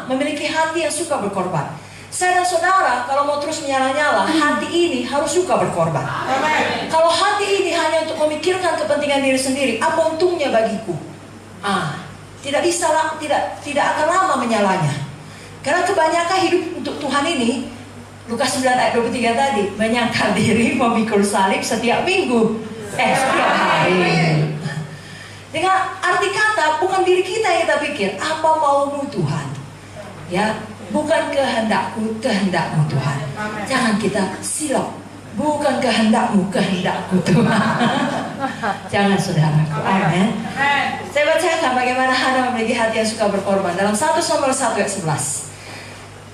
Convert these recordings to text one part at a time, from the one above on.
memiliki hati yang suka berkorban. Saya dan saudara kalau mau terus menyala-nyala, hati ini harus suka berkorban. Amen. Kalau hati ini hanya untuk memikirkan kepentingan diri sendiri, apa untungnya bagiku? Tidak akan lama menyalanya. Karena kebanyakan hidup untuk Tuhan ini, Lukas 9 ayat 23 tadi, menyangkal diri, memikul salib setiap minggu, setiap hari. Dengan arti kata, bukan diri kita yang kita pikir, apa maumu Tuhan? Ya, bukan kehendakku, kehendakmu Tuhan. Jangan kita silap. Bukan kehendakmu, kehendakku Tuhan. Jangan saudaraku. Amin. Saya bacakan bagaimana Hana memiliki hati yang suka berkorban. Dalam 1 Samuel 1 ayat 11.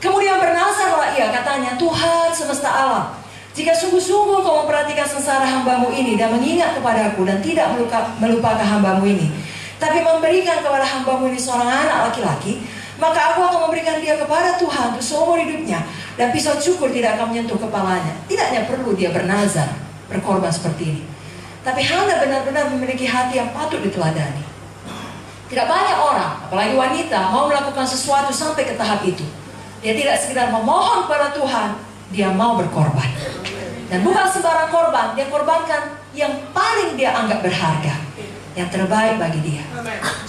Kemudian bernazarlah ia, katanya, Tuhan semesta alam, jika sungguh-sungguh kau memperhatikan sengsara hambamu ini dan mengingat kepadaku dan tidak melupakan hambamu ini, tapi memberikan kepada hambamu ini seorang anak laki-laki, maka aku akan memberikan dia kepada Tuhan untuk seumur hidupnya, dan pisau cukur tidak akan menyentuh kepalanya. Tidaknya perlu dia bernazar, berkorban seperti ini. Tapi Hana benar-benar memiliki hati yang patut diteladani. Tidak banyak orang, apalagi wanita, mau melakukan sesuatu sampai ke tahap itu. Dia tidak sekedar memohon kepada Tuhan, dia mau berkorban. Dan bukan sembarang korban, dia korbankan yang paling dia anggap berharga, yang terbaik bagi dia.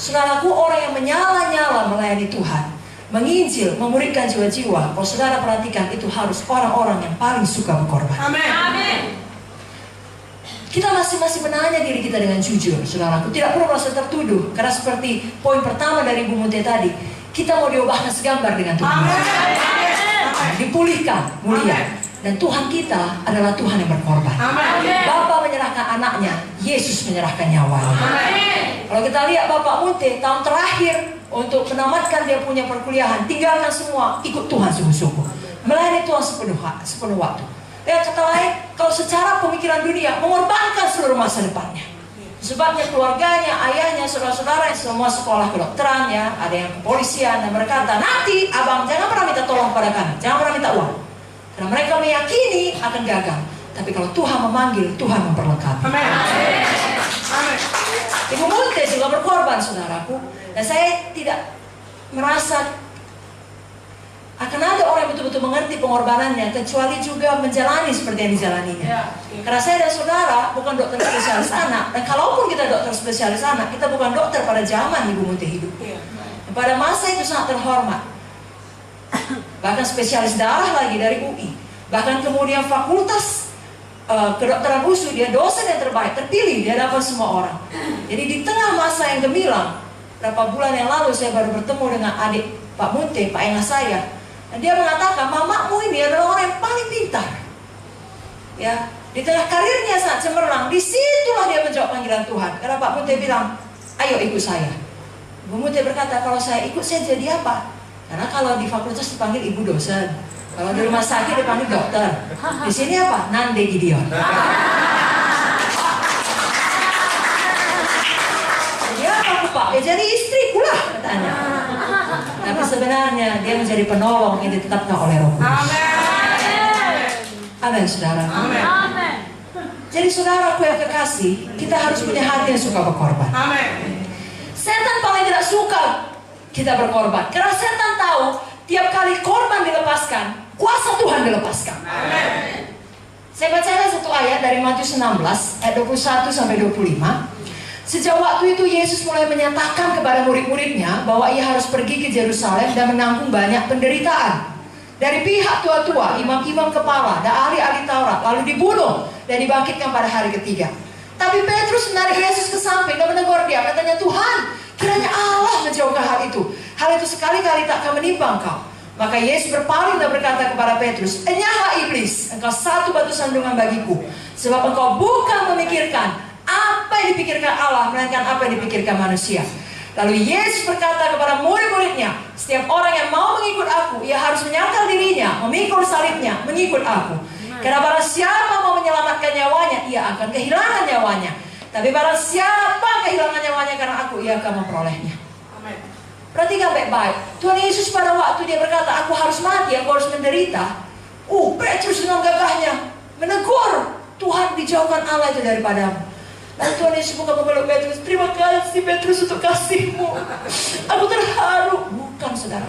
Saudaraku, orang yang menyala-nyala melayani Tuhan, menginjil, memuridkan jiwa-jiwa, kalau saudara perhatikan, itu harus orang-orang yang paling suka berkorban. Amin. Kita masing-masing menanya diri kita dengan jujur, saudaraku. Tidak perlu merasa tertuduh, karena seperti poin pertama dari Ibu Munte tadi, kita mau diubahkan segambar dengan Tuhan. Dipulihkan, mulia. Dan Tuhan kita adalah Tuhan yang berkorban. Bapa menyerahkan anaknya, Yesus menyerahkan nyawanya. Kalau kita lihat Bapak Munte tahun terakhir untuk menamatkan dia punya perkuliahan, tinggalkan semua, ikut Tuhan sungguh-sungguh, melayani Tuhan sepenuh waktu. Dengan kata lain, kalau secara pemikiran dunia, mengorbankan seluruh masa depannya. Sebabnya keluarganya, ayahnya, saudara-saudara yang semua sekolah kedokteran, ya, ada yang kepolisian, dan berkata, nanti abang jangan pernah minta tolong pada kami, jangan pernah minta uang, karena mereka meyakini akan gagal. Tapi kalau Tuhan memanggil, Tuhan memperlengkapi. Amin. Ibu Munte juga berkorban, saudaraku, dan saya tidak merasa akan ada orang yang betul-betul mengerti pengorbanannya, kecuali juga menjalani seperti yang dijalaninya. Karena saya dan saudara bukan dokter spesialis anak, dan kalaupun kita dokter spesialis anak, kita bukan dokter pada zaman Ibu Munte hidup. Pada masa itu sangat terhormat. Bahkan spesialis darah lagi dari UI. Bahkan kemudian fakultas kedokteran USU, dia dosen yang terbaik, terpilih di hadapan semua orang. Jadi di tengah masa yang gemilang, berapa bulan yang lalu saya baru bertemu dengan adik Pak Munte, Pak Enga saya. Dan dia mengatakan, mamamu ini adalah orang yang paling pintar. Ya, di tengah karirnya sangat cemerlang, disitulah dia menjawab panggilan Tuhan. Karena Pak Munte bilang, ayo ikut saya. Ibu Munte berkata, kalau saya ikut, saya jadi apa? Karena kalau di fakultas dipanggil ibu dosen, kalau di rumah sakit dipanggil dokter. Di sini apa? Nande Gideon. Jadi apa aku Pak? Ya jadi istriku lah, katanya. Tapi sebenarnya dia menjadi penolong yang ditetapkan oleh Roh Kudus. Amin, saudara. Amin. Jadi saudaraku yang kekasih, kita harus punya hati yang suka berkorban. Amin. Setan paling tidak suka kita berkorban, karena setan tahu tiap kali korban dilepaskan, kuasa Tuhan dilepaskan. Amin. Saya bacakan satu ayat dari Matius 16 ayat 21 sampai 25. Sejak waktu itu Yesus mulai menyatakan kepada murid-muridnya bahwa ia harus pergi ke Yerusalem dan menanggung banyak penderitaan dari pihak tua-tua, imam-imam kepala, dan ahli-ahli Taurat, lalu dibunuh dan dibangkitkan pada hari ketiga. Tapi Petrus menarik Yesus ke samping dan menegur dia, katanya, Tuhan, kiranya Allah menjauhkan hal itu. Hal itu sekali-kali tak akan menimpa engkau. Maka Yesus berpaling dan berkata kepada Petrus, enyahlah iblis, engkau satu batu sandungan bagiku, sebab engkau bukan memikirkan apa yang dipikirkan Allah, melainkan apa yang dipikirkan manusia. Lalu Yesus berkata kepada murid-muridnya, setiap orang yang mau mengikut aku, ia harus menyangkal dirinya, memikul salibnya, mengikut aku. Karena barang siapa mau menyelamatkan nyawanya, ia akan kehilangan nyawanya. Tapi barang siapa kehilangan nyawanya karena aku, ia akan memperolehnya. Perhatikan baik-baik. Tuhan Yesus pada waktu dia berkata, aku harus mati, aku harus menderita. Petrus dengan gagahnya menegur, Tuhan, dijauhkan Allah itu daripadamu. Lalu Tuhan Yesus bukan memeluk Petrus, terima kasih Petrus untuk kasihmu, aku terharu. Bukan, saudara.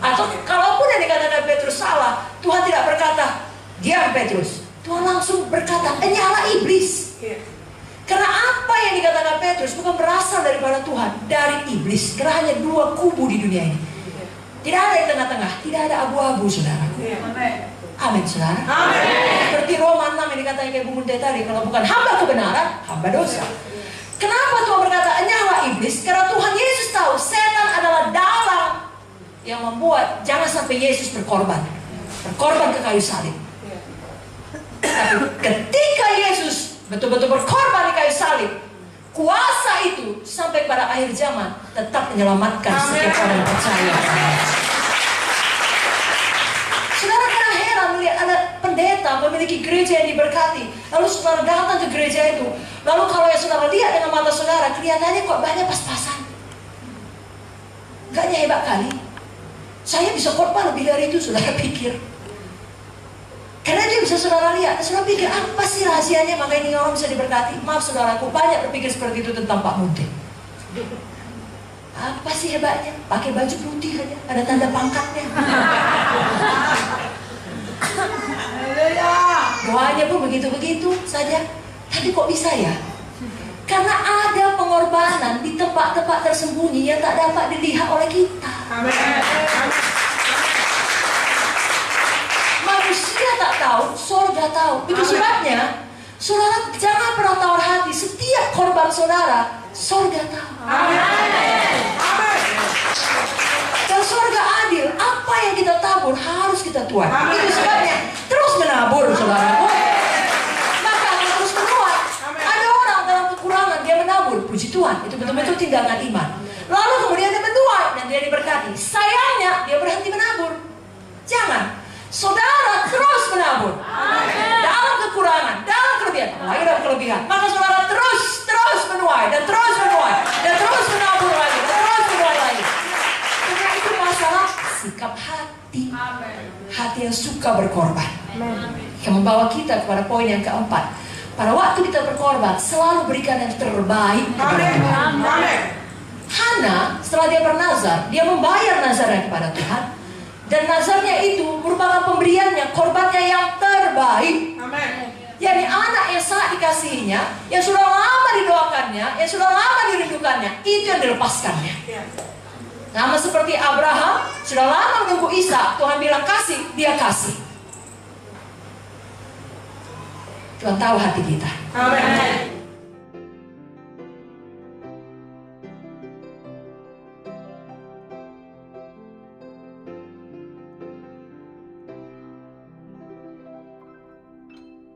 Atau kalaupun yang dikatakan Petrus salah, Tuhan tidak berkata, diam Petrus. Tuhan langsung berkata, nyala iblis. Karena apa yang dikatakan Petrus bukan berasal daripada Tuhan, dari iblis. Karena hanya dua kubu di dunia ini. Tidak ada di tengah-tengah, tidak ada abu-abu, saudara. Amin, saudara. Amin. Seperti Roma 6 yang dikatakan kayak Bu Munte tadi, kalau bukan hamba kebenaran, hamba dosa. Kenapa Tuhan berkata nyala iblis? Karena Tuhan Yesus tahu setan adalah dalang yang membuat jangan sampai Yesus berkorban ke kayu salib. Tapi ketika Yesus betul-betul berkorban di kayu salib, kuasa itu sampai pada akhir zaman tetap menyelamatkan setiap orang yang percaya. Saudara kadang heran melihat ada pendeta memiliki gereja yang diberkati, lalu saudara datang ke gereja itu, lalu kalau yang saudara lihat dengan mata saudara, kelihatannya kok banyak pas-pasan. Gaknya hebat kali. Saya bisa khotbah lebih dari itu, saudara pikir. Karena dia bisa saudara lihat, saudara pikir apa sih rahasianya maka ini orang bisa diberkati? Maaf saudaraku, banyak berpikir seperti itu tentang Pak Munte. Apa sih hebatnya? Pakai baju putih aja, ada tanda pangkatnya. Doanya pun begitu-begitu saja. Tapi kok bisa ya? Karena ada pengorbanan di tempat-tempat tersembunyi yang tak dapat dilihat oleh kita. Manusia tak tahu, surga tahu. Itu sebabnya saudara jangan pernah tawar hati. Setiap korban saudara, surga tahu. Dan surga adil. Apa yang kita tabur harus kita tuai. Itu sebabnya terus menabur, saudaraku. Maka akan terus menuai. Ada orang dalam kekurangan dia menabur. Puji Tuhan, itu betul-betul tindakan iman. Lalu kemudian dia menuai dan dia diberkati. Sayangnya dia berhenti menabur. Jangan. Saudara terus menabur. Dalam kekurangan, dalam kelebihan, lagi dalam kelebihan. Maka saudara terus menuai dan terus menuai dan terus menabur lagi dan terus menuai lagi. Karena itu masalah sikap hati. Hati yang suka berkorban. Yang membawa kita kepada poin yang keempat. Pada waktu kita berkorban, selalu berikan yang terbaik kepada Tuhan. Hana, setelah dia bernazar, dia membayar nazarnya kepada Tuhan. Dan nazarnya itu merupakan pemberiannya, korbannya yang terbaik. Yani anak yang sangat dikasihinya, yang sudah lama didoakannya, yang sudah lama dirindukannya, itu yang dilepaskannya. Sama seperti Abraham, sudah lama menunggu Ishak, Tuhan bilang kasih, dia kasih. Tuhan tahu hati kita. Amin.